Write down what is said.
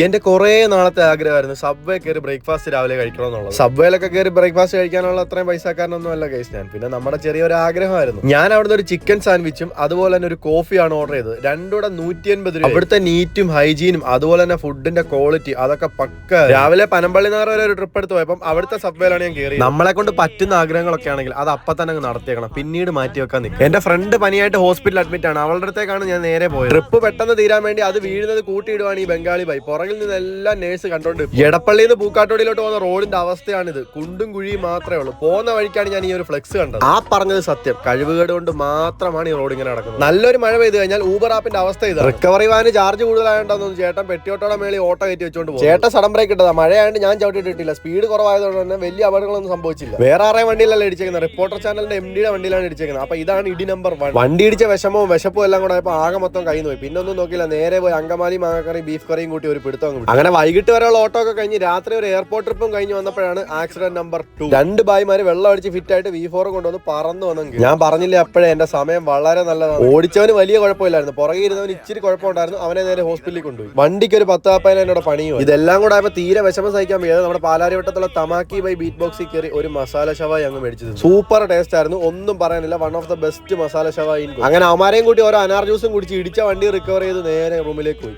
എന്റെ കുറെ നാളത്തെ ആഗ്രഹമായിരുന്നു സബ്വേ കയറി ബ്രേക്ക്ഫാസ്റ്റ് രാവിലെ കഴിക്കണമെന്നുള്ളത്. സബ്വേയിലൊക്കെ കയറി ബ്രേക്ക്ഫാസ്റ്റ് കഴിക്കാനുള്ള അത്രയും പൈസക്കാരനൊന്നും അല്ല ഗൈസ് ഞാൻ. പിന്നെ നമ്മുടെ ചെറിയൊരു ആഗ്രഹമായിരുന്നു. ഞാൻ അവിടുന്ന് ഒരു ചിക്കൻ സാൻഡ്വിച്ചും അതുപോലെ തന്നെ ഒരു കോഫിയാണ് ഓർഡർ ചെയ്തത്. രണ്ടുകൂടെ 180 രൂപ. അവിടുത്തെ നീറ്റും ഹൈജീനും അതുപോലെ തന്നെ ഫുഡിന്റെ ക്വാളിറ്റി അതൊക്കെ പക്ക. രാവിലെ പനമ്പള്ളി നഗർ വരെ ഒരു ട്രിപ്പ് എടുത്ത് പോയപ്പോൾ അവിടുത്തെ സബ്വേയിലാണ് ഞാൻ കയറി. നമ്മളെ കൊണ്ട് പറ്റുന്ന ആഗ്രഹങ്ങളൊക്കെ ആണെങ്കിൽ അത് അപ്പം തന്നെ നടത്തിയേക്കണം, പിന്നീട് മാറ്റി വെക്കാൻ നിൽക്കും. എന്റെ ഫ്രണ്ട് പനിയായിട്ട് ഹോസ്പിറ്റലിൽ അഡ്മിറ്റ് ആണ്. അവളുടെ അടുത്തേക്കാണ് ഞാൻ നേരെ പോയത്. ട്രിപ്പ് പെട്ടെന്ന് തീരാൻ വേണ്ടി അത് വീഴുന്നത് കൂട്ടിയിടുവാണ് ഈ ബംഗാളി ബൈ. പുറകിൽ നിന്ന് എല്ലാം നേഴ്സ് കണ്ടോണ്ട്. എടപ്പള്ളിയിൽ നിന്ന് പൂക്കാട്ടോടിയിലോട്ട് പോകുന്ന റോഡിന്റെ അവസ്ഥയാണിത്. കുണ്ടും കുഴിയും മാത്രമേ ഉള്ളൂ. പോകുന്ന വഴിക്കാണ് ഞാൻ ഈ ഒരു ഫ്ലെക്സ് കണ്ടത്. ആ പറഞ്ഞത് സത്യം. കഴിവുകേട് കൊണ്ട് മാത്രമാണ് ഈ റോഡ് ഇങ്ങനെ നടക്കുന്നത്. നല്ലൊരു മഴ പെയ്ത് കഴിഞ്ഞാൽ ഊബർ ആപ്പിന്റെ അവസ്ഥ ഇത്. റിക്കവറി വാന് ചാർജ് കൂടുതലായോണ്ടെന്ന് ചേട്ടൻ പെട്ടിയോട്ടോടെ മേളിൽ ഓട്ടോ കയറ്റി വെച്ചോണ്ട് പോകും. ചേട്ടൻ സഡൻ ബ്രേക്ക് ഇട്ടതാ. മഴയായിട്ട് ഞാൻ ചവിട്ടിയിട്ടില്ല. സ്പീഡ് കുറവായതുകൊണ്ട് തന്നെ വലിയ അപകടങ്ങളൊന്നും സംഭവിച്ചില്ല. വേറെ ആരെയും വണ്ടിയിലല്ല ഇടിച്ചേക്കുന്നത്. റിപ്പോർട്ടർ ചാനലിന്റെ MD-യുടെ വണ്ടിയിലാണ് ഇടിച്ചേക്കുന്നത്. അപ്പൊ ഇതാണ് ഇടി നമ്പർ 1. വണ്ടി ഇടിച്ച വിഷമവും വിശപ്പും എല്ലാം കൂടെ ആയപ്പോൾ ആകെ മൊത്തം കയ്യിൽ പോയി. പിന്നെ ഒന്നും നോക്കില്ല, നേരെ പോയി അങ്കമാലി മാങ്ങക്കറിയും ബീഫ് കറിയും കൂട്ടി ഒരു പിടുത്തം. അങ്ങനെ വൈകിട്ട് വരെയുള്ള ഓട്ടോ ഒക്കെ കഴിഞ്ഞ് രാത്രി ഒരു എയർപോർട്ട് ട്രിപ്പും കഴിഞ്ഞ് വന്നപ്പോഴാണ് ആക്സിഡന്റ് നമ്പർ 2. 2 ബായിമാര് വെള്ളം അടിച്ച് ഫിറ്റ് ആയിട്ട് V4 കൊണ്ടുവന്ന് പറന്നു വന്നെങ്കിൽ ഞാൻ പറഞ്ഞില്ലേ അപ്പോഴേ എന്റെ സമയം വളരെ നല്ലതാണ്. ഓടിച്ചവന് വലിയ കുഴപ്പമില്ലായിരുന്നു. പുറകെ ഇരുന്നവന് ഇച്ചിരി കുഴപ്പമുണ്ടായിരുന്നു. അവനെ നേരെ ഹോസ്പിറ്റലിൽ കൊണ്ടുപോയി. വണ്ടിക്ക് ഒരു 10,000 എന്നോട് പണിയോ. ഇതെല്ലാം കൂടെ ആയപ്പോൾ തീരെ വിഷമം സഹിക്കാൻ വയ്യാതെ നമ്മുടെ പാലാരിവട്ടത്തുള്ള തമാക്കി ബൈ ബീറ്റ് ബോക്സിൽ കയറി ഒരു മസാല ഷവായി അങ്ങ് മേടിച്ചത്. സൂപ്പർ ടേസ്റ്റ് ആയിരുന്നു, ഒന്നും പറയാനില്ല. One of the best masala ഷവായി. അങ്ങനെ അവന്മാരെയും കൂട്ടി ഓരോ അനാർ ജ്യൂസും കുടിച്ച് ഇടിച്ച വണ്ടി റിക്കവർ ചെയ്ത് നേരെ റൂമിലേക്ക് പോയി.